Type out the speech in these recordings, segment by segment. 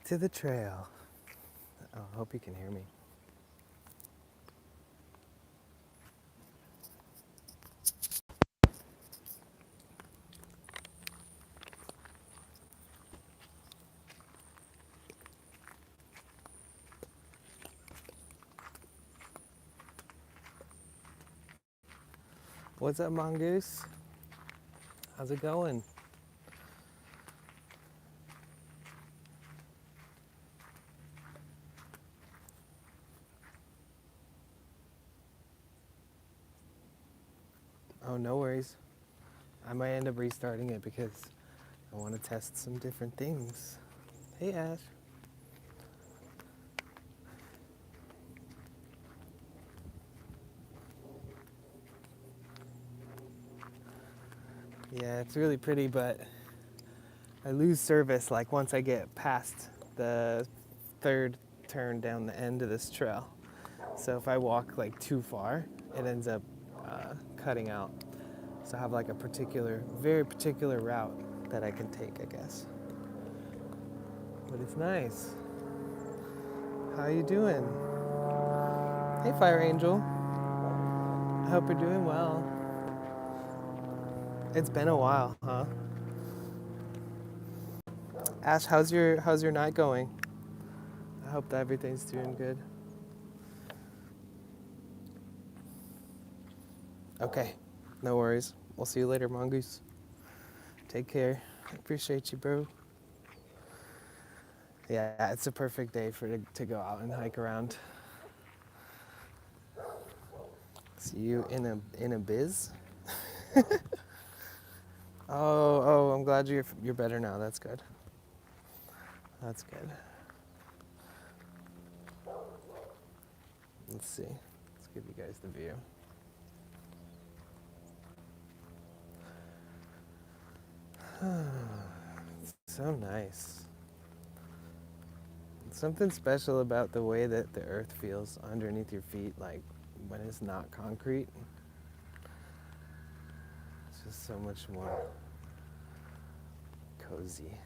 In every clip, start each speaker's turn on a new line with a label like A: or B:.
A: to the trail. Oh, I hope you can hear me. What's up, Mongoose? How's it going? Oh, no worries. I might end up restarting it because I want to test some different things. Hey, Ash. Yeah, it's really pretty, but I lose service like once I get past the third turn down the end of this trail. So if I walk like too far, it ends up cutting out. So I have like a particular, very particular route that I can take, I guess. But it's nice. How you doing? Hey, Fire Angel. I hope you're doing well. It's been a while, huh? Ash, how's your night going? I hope that everything's doing good. Okay, no worries. We'll see you later, Mongoose. Take care. I appreciate you, bro. Yeah, it's a perfect day to go out and hike around. See you in a biz. Oh, I'm glad you're better now. That's good. That's good. Let's see. Let's give you guys the view. So nice. Something special about the way that the earth feels underneath your feet, like when it's not concrete. It's just so much more cozy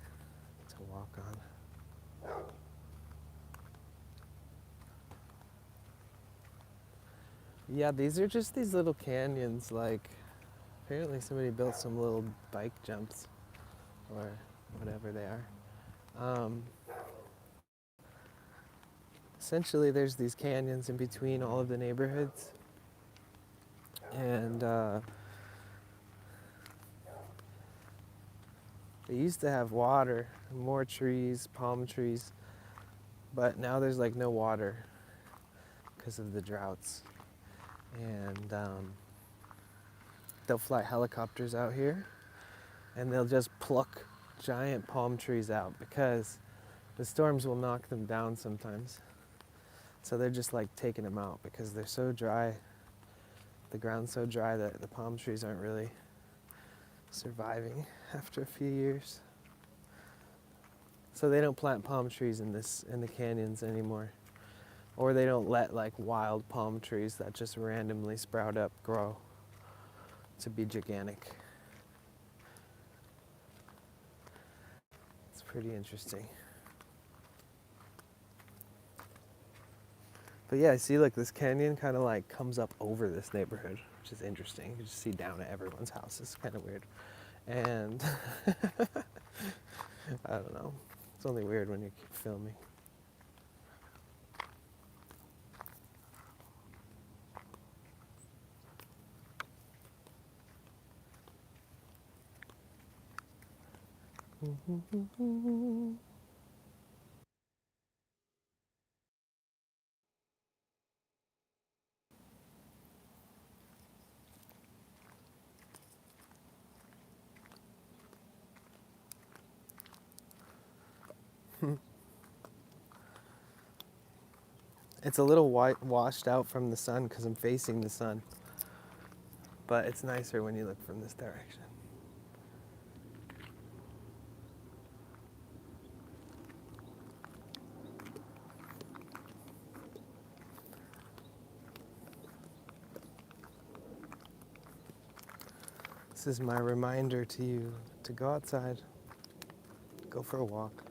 A: to walk on. Yeah, these are just these little canyons. Like, apparently somebody built some little bike jumps or whatever they are. Essentially, there's these canyons in between all of the neighborhoods. And they used to have water, more trees, palm trees. But now there's like no water because of the droughts. And they'll fly helicopters out here and they'll just pluck giant palm trees out because the storms will knock them down sometimes. So they're just like taking them out because they're so dry. The ground's so dry that the palm trees aren't really surviving after a few years. So they don't plant palm trees in the canyons anymore. Or they don't let like wild palm trees that just randomly sprout up grow to be gigantic. It's pretty interesting. But yeah, I see like this canyon kind of like comes up over this neighborhood, which is interesting. You just see down at everyone's house. It's kind of weird. And I don't know. It's only weird when you keep filming. It's a little washed out from the sun because I'm facing the sun. But it's nicer when you look from this direction. This is my reminder to you to go outside, go for a walk.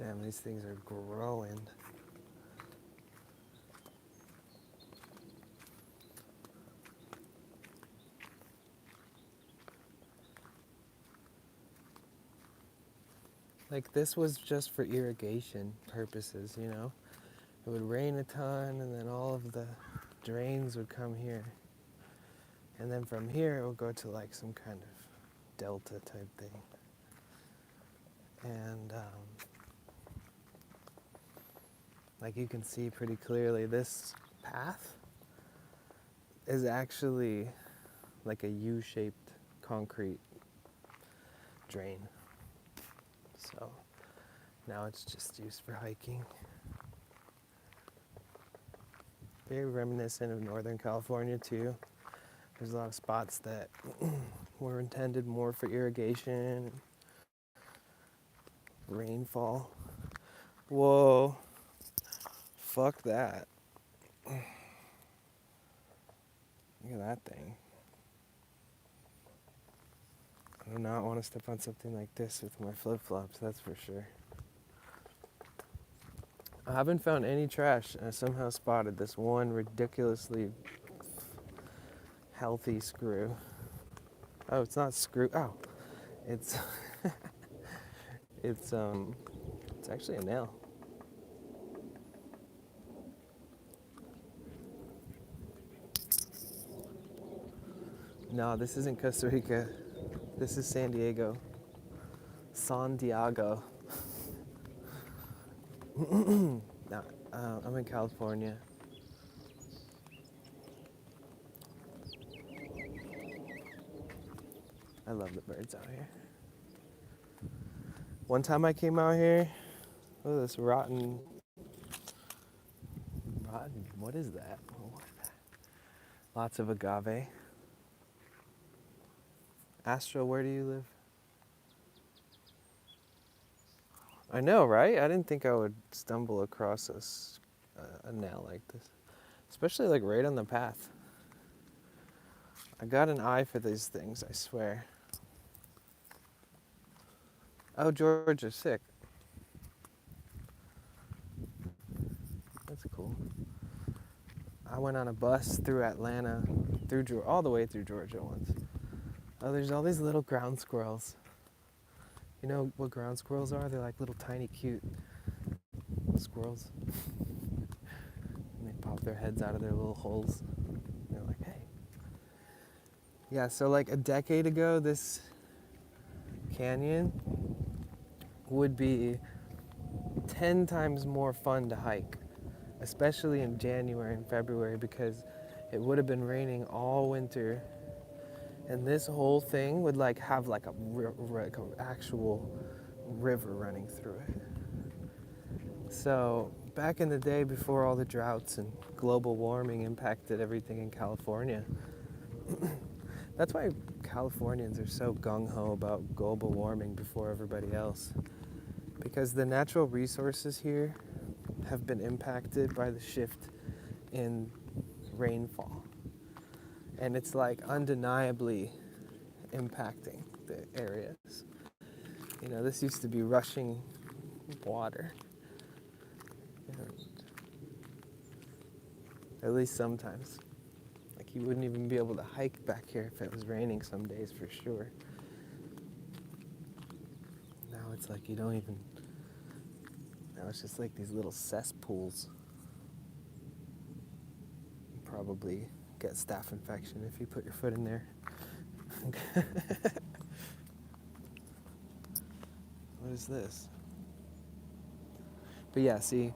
A: Damn, these things are growing. Like this was just for irrigation purposes, you know? It would rain a ton and then all of the drains would come here. And then from here it would go to like some kind of delta type thing. And like you can see pretty clearly, this path is actually like a U-shaped concrete drain. So now it's just used for hiking. Very reminiscent of Northern California too. There's a lot of spots that were intended more for irrigation, rainfall. Whoa, fuck that. Look at that thing. I do not want to step on something like this with my flip-flops, that's for sure. I haven't found any trash, and I somehow spotted this one ridiculously healthy screw. Oh, it's not screw. Oh, it's it's actually a nail. No, this isn't Costa Rica. This is San Diego. San Diego. No, I'm in California. I love the birds out here. One time I came out here, oh, this rotten, what is that? Lots of agave. Astro, where do you live? I know, right? I didn't think I would stumble across a nail like this, especially like right on the path. I got an eye for these things, I swear. Oh, Georgia's sick. That's cool. I went on a bus through Atlanta, all the way through Georgia once. Oh, there's all these little ground squirrels. You know what ground squirrels are? They're like little tiny cute squirrels. And they pop their heads out of their little holes. And they're like, hey. Yeah, so like a decade ago, this canyon would be 10 times more fun to hike, especially in January and February, because it would have been raining all winter, and this whole thing would like have like a actual river running through it. So back in the day, before all the droughts and global warming impacted everything in California, that's why Californians are so gung-ho about global warming before everybody else. Because the natural resources here have been impacted by the shift in rainfall. And it's like undeniably impacting the areas. You know, this used to be rushing water. And at least sometimes. Like you wouldn't even be able to hike back here if it was raining some days for sure. Now it's like you don't even, now it's just like these little cesspools. You probably get staph infection if you put your foot in there. What is this? But yeah, see,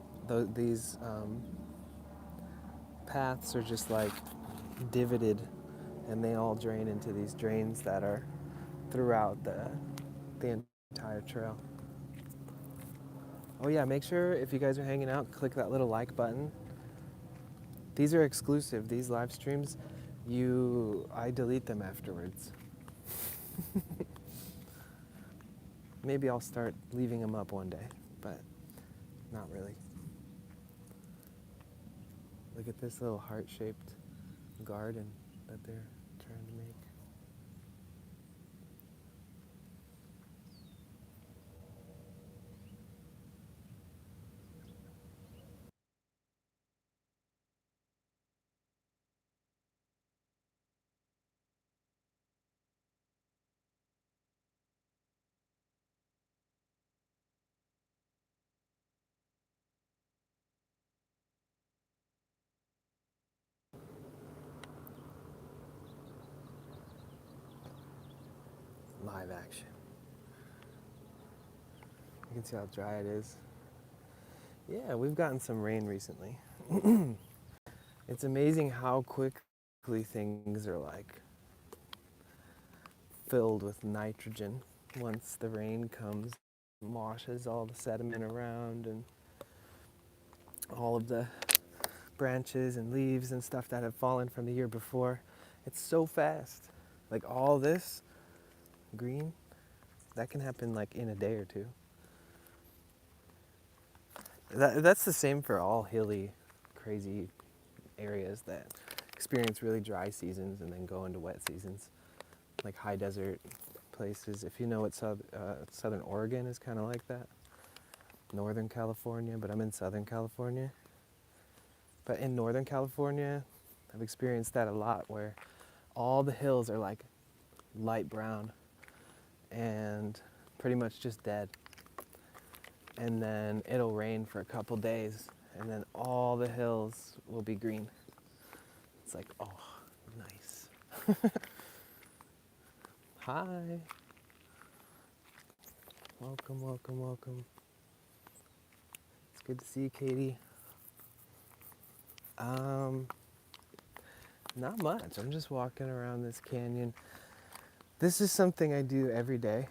A: these paths are just like divoted, and they all drain into these drains that are throughout the entire trail. Oh yeah, make sure if you guys are hanging out, click that little like button. These are exclusive, these live streams. I delete them afterwards. Maybe I'll start leaving them up one day, but not really. Look at this little heart-shaped garden that they're trying to make. live action. You can see how dry it is. Yeah, we've gotten some rain recently. It's amazing how quickly things are like filled with nitrogen once the rain comes and washes all the sediment around and all of the branches and leaves and stuff that have fallen from the year before. It's so fast. Like all this green, that can happen like in a day or two. That's the same for all hilly, crazy areas that experience really dry seasons and then go into wet seasons, like high desert places. If you know what Southern Oregon is kind of like that, Northern California, but I'm in Southern California. But in Northern California, I've experienced that a lot where all the hills are like light brown and pretty much just dead. And then it'll rain for a couple days and then all the hills will be green. It's like, oh, nice. Hi. Welcome, welcome, welcome. It's good to see you, Katie. Not much. I'm just walking around this canyon. This is something I do every day,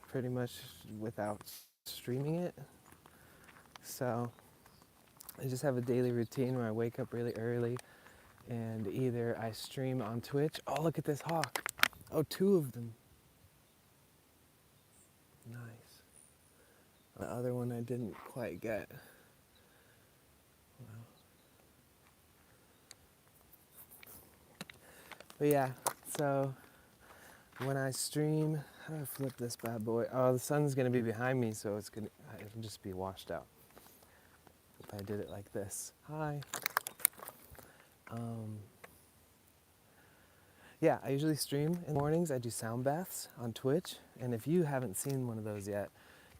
A: pretty much without streaming it. So I just have a daily routine where I wake up really early and either I stream on Twitch. Oh, look at this hawk. Oh, two of them. Nice. The other one I didn't quite get. Wow. But yeah, so when I stream, how do I flip this bad boy? Oh, the sun's gonna be behind me, so it'll just be washed out if I did it like this. Hi. Yeah, I usually stream in the mornings. I do sound baths on Twitch, and if you haven't seen one of those yet,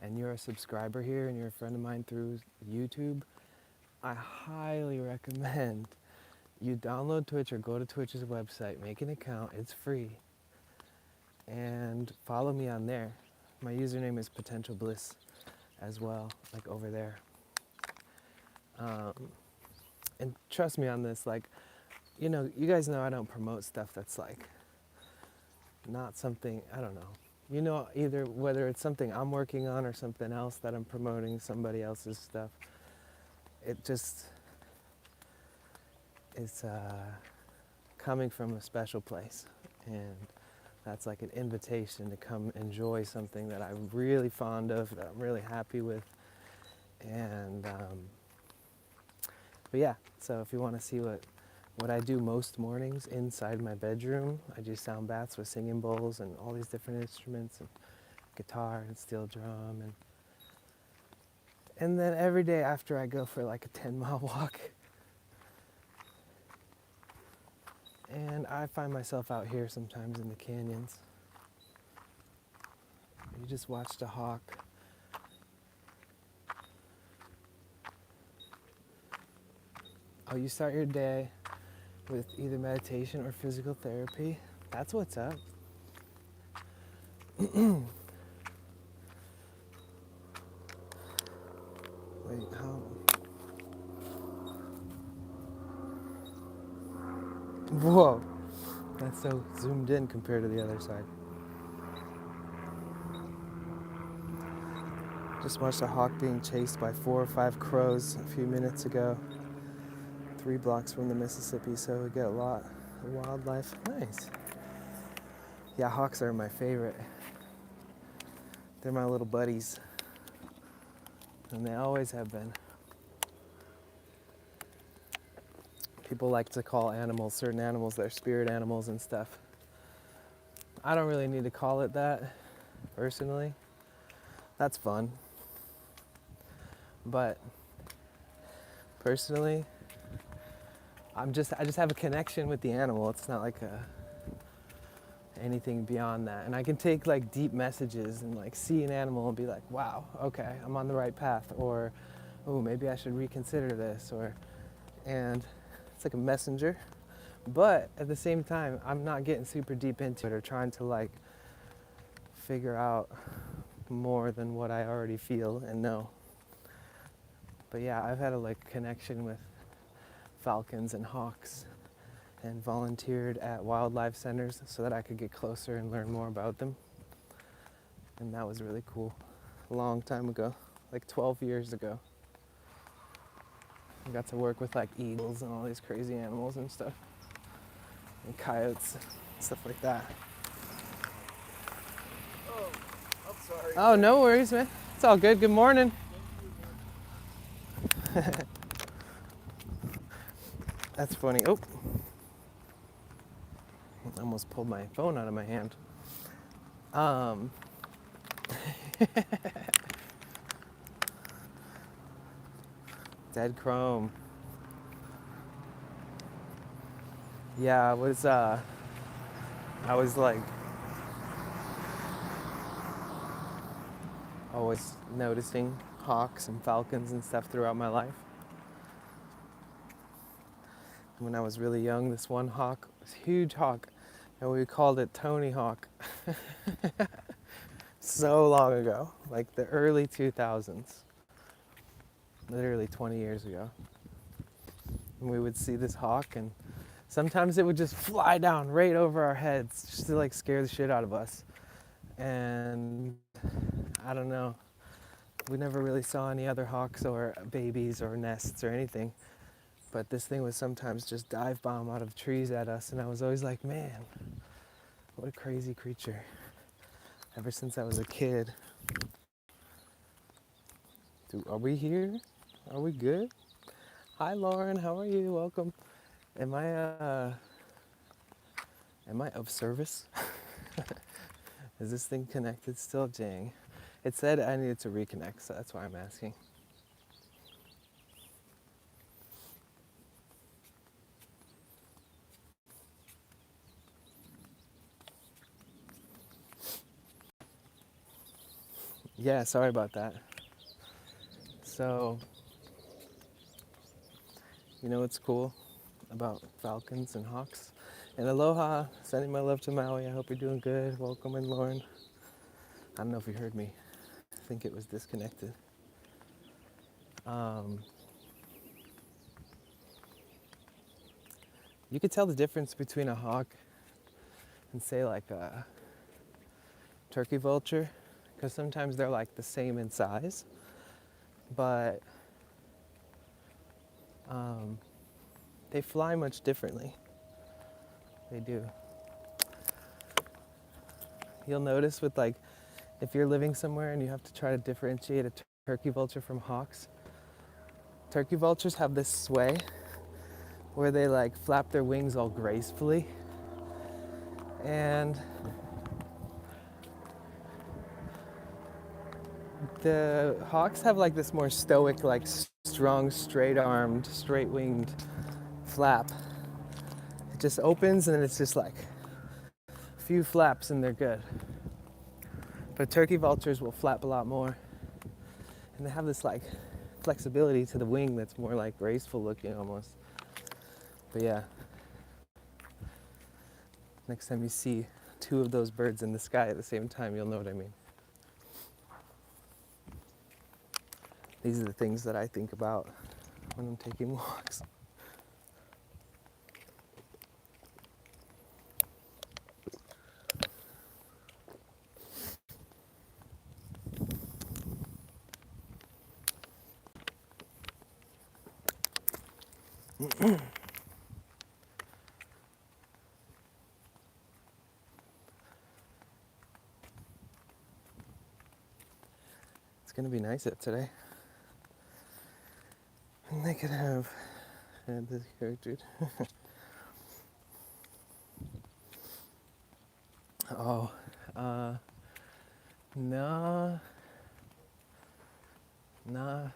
A: and you're a subscriber here and you're a friend of mine through YouTube, I highly recommend you download Twitch or go to Twitch's website, make an account, it's free, and follow me on there. My username is Potential Bliss as well, like over there. And trust me on this, like, you know, you guys know I don't promote stuff that's like not something, I don't know. You know, either whether it's something I'm working on or something else that I'm promoting, somebody else's stuff. It just is coming from a special place. And that's like an invitation to come enjoy something that I'm really fond of, that I'm really happy with. And, but yeah, so if you want to see what I do most mornings inside my bedroom, I do sound baths with singing bowls and all these different instruments and guitar and steel drum. And then every day after I go for like a 10-mile walk. And I find myself out here sometimes in the canyons. You just watched a hawk. Oh, you start your day with either meditation or physical therapy. That's what's up. Wait, how? Whoa, that's so zoomed in compared to the other side. Just watched a hawk being chased by 4 or 5 crows a few minutes ago. 3 blocks from the Mississippi, so we get a lot of wildlife. Nice. Yeah, hawks are my favorite. They're my little buddies. And they always have been. People like to call animals, certain animals, their spirit animals and stuff. I don't really need to call it that, personally. That's fun. But personally, I just have a connection with the animal. It's not like anything beyond that. And I can take like deep messages and like see an animal and be like, wow, okay, I'm on the right path. Or, oh, maybe I should reconsider this. And it's like a messenger. But at the same time, I'm not getting super deep into it or trying to like figure out more than what I already feel and know. But yeah, I've had a like connection with falcons and hawks and volunteered at wildlife centers so that I could get closer and learn more about them. And that was really cool. A long time ago, like 12 years ago. I got to work with like eagles and all these crazy animals and stuff, and coyotes, stuff like that.
B: Oh, I'm sorry.
A: Oh, no worries, man. It's all good. Good morning. That's funny. Oh, I almost pulled my phone out of my hand. Um, Dead Chrome. Yeah, I was like always noticing hawks and falcons and stuff throughout my life. When I was really young, this one hawk, this huge hawk, and we called it Tony Hawk. So long ago, like the early 2000s, literally 20 years ago. And we would see this hawk, and sometimes it would just fly down right over our heads just to like scare the shit out of us. And I don't know, we never really saw any other hawks or babies or nests or anything. But this thing would sometimes just dive bomb out of trees at us, and I was always like, man, what a crazy creature. Ever since I was a kid. Are we here? Are we good? Hi Lauren, how are you? Welcome. Am I of service? Is this thing connected still? Dang. It said I needed to reconnect, so that's why I'm asking. Yeah, sorry about that. So, you know what's cool about falcons and hawks? And aloha, sending my love to Maui. I hope you're doing good. Welcome in, Lauren. I don't know if you heard me. I think it was disconnected. You could tell the difference between a hawk and say like a turkey vulture, because sometimes they're like the same in size, but they fly much differently. They do. You'll notice with like, if you're living somewhere and you have to try to differentiate a turkey vulture from hawks, turkey vultures have this sway where they like flap their wings all gracefully, and the hawks have like this more stoic, like strong, straight-armed, straight-winged flap. It just opens and it's just like a few flaps and they're good. But turkey vultures will flap a lot more, and they have this like flexibility to the wing that's more like graceful looking almost. But yeah, next time you see two of those birds in the sky at the same time, you'll know what I mean. These are the things that I think about when I'm taking walks. It's gonna be nice out today. And they could have this character. Oh, nah, nah.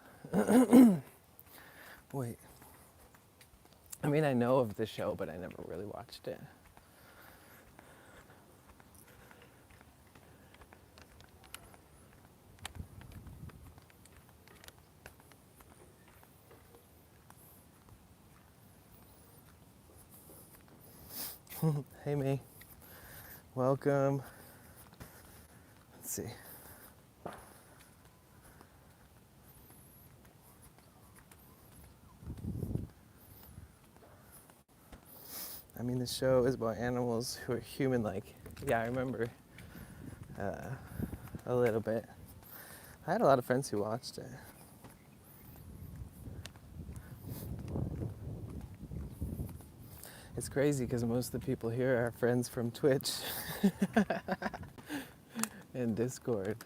A: Wait. I mean, I know of the show, but I never really watched it. Hey, May. Welcome. see. I mean, the show is about animals who are human-like. Yeah, I remember a little bit. I had a lot of friends who watched it. It's crazy because most of the people here are friends from Twitch and Discord.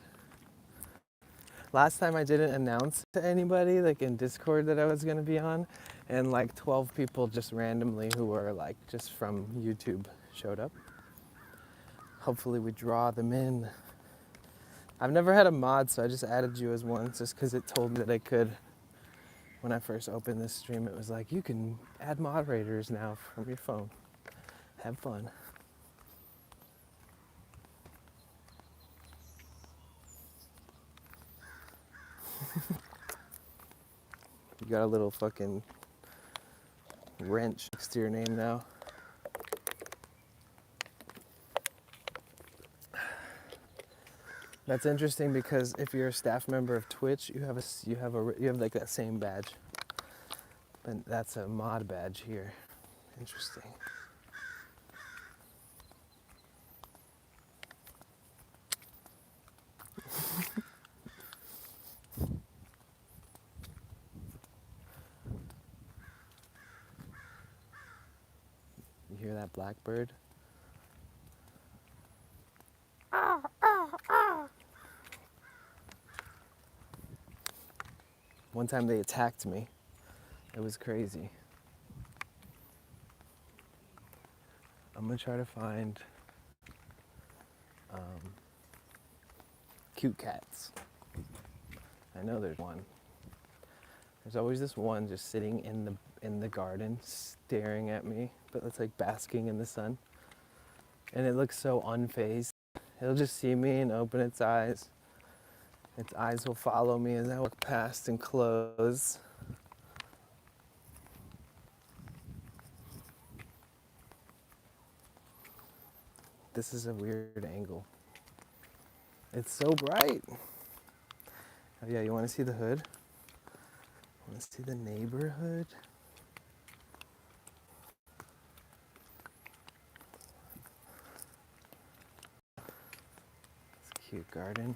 A: Last time I didn't announce to anybody, like in Discord, that I was gonna be on, and like 12 people just randomly who were like just from YouTube showed up. Hopefully we draw them in. I've never had a mod, so I just added you as one just because it told me that I could. When I first opened this stream, it was like, you can add moderators now from your phone. Have fun. You got a little fucking wrench next to your name now. That's interesting because if you're a staff member of Twitch, you have like that same badge. But that's a mod badge here. Interesting. You hear that blackbird? One time they attacked me. It was crazy. I'm gonna try to find cute cats. I know there's one. There's always this one just sitting in the garden, staring at me, but it's like basking in the sun. And it looks so unfazed. It'll just see me and open its eyes. Its eyes will follow me as I walk past and close. This is a weird angle. It's so bright. Oh yeah, you want to see the hood? Want to see the neighborhood? It's a cute garden.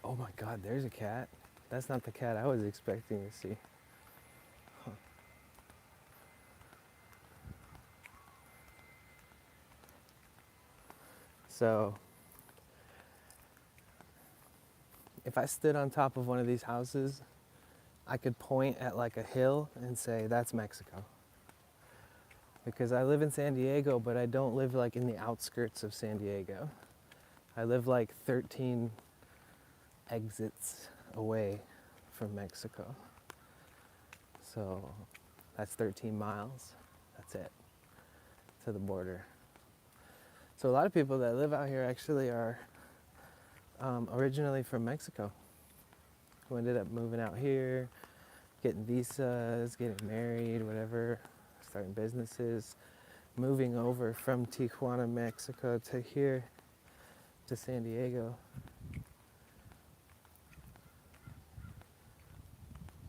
A: Oh my God, there's a cat. That's not the cat I was expecting to see. Huh. So, if I stood on top of one of these houses, I could point at like a hill and say, that's Mexico. Because I live in San Diego, but I don't live like in the outskirts of San Diego. I live like 13 exits away from Mexico. So that's 13 miles. That's it, to the border. So a lot of people that live out here actually are originally from Mexico, who ended up moving out here, getting visas, getting married, whatever, starting businesses, moving over from Tijuana, Mexico to here, to San Diego.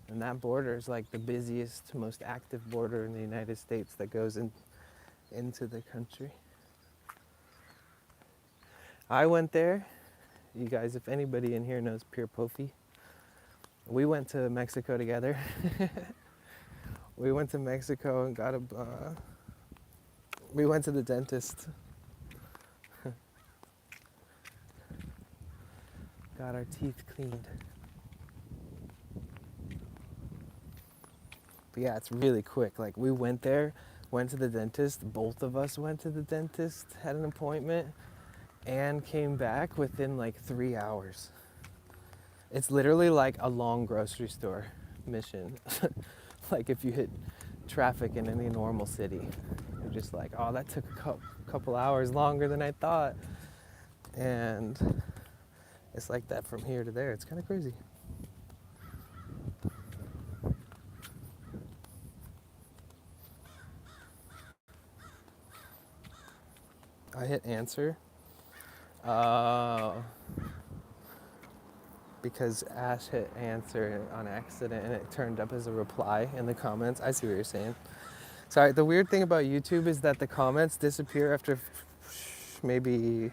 A: And that border is like the busiest, most active border in the United States that goes into the country. I went there. You guys, if anybody in here knows Pierre Pofi, we went to Mexico together. We went to Mexico and we went to the dentist. Got our teeth cleaned. But yeah, it's really quick. Like we went there, went to the dentist. Both of us went to the dentist, had an appointment, and came back within like 3 hours. It's literally like a long grocery store mission. Like if you hit traffic in any normal city, you're just like, oh, that took a couple hours longer than I thought. And it's like that from here to there. It's kind of crazy. I hit answer Oh, because Ash hit answer on accident and it turned up as a reply in the comments. I see what you're saying. Sorry, the weird thing about YouTube is that the comments disappear after maybe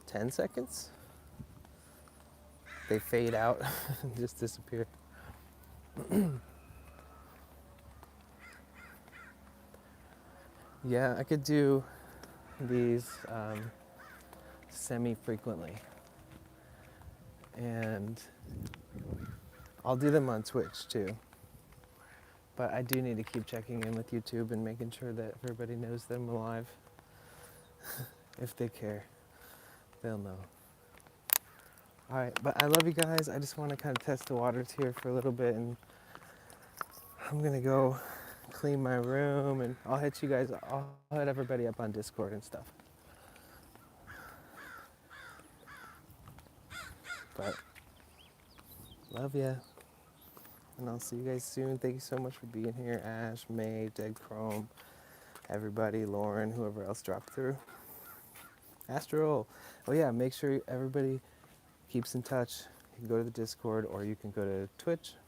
A: 10 seconds. They fade out and just disappear. Yeah, I could do these semi-frequently. And I'll do them on Twitch too. But I do need to keep checking in with YouTube and making sure that everybody knows that I'm alive. If they care, they'll know. All right, but I love you guys. I just want to kind of test the waters here for a little bit, and I'm gonna go clean my room, and I'll hit you guys. I'll hit everybody up on Discord and stuff. But love ya, and I'll see you guys soon. Thank you so much for being here, Ash, May, Dead Chrome, everybody, Lauren, whoever else dropped through. Astral. Oh yeah, make sure everybody keeps in touch. You can go to the Discord or you can go to Twitch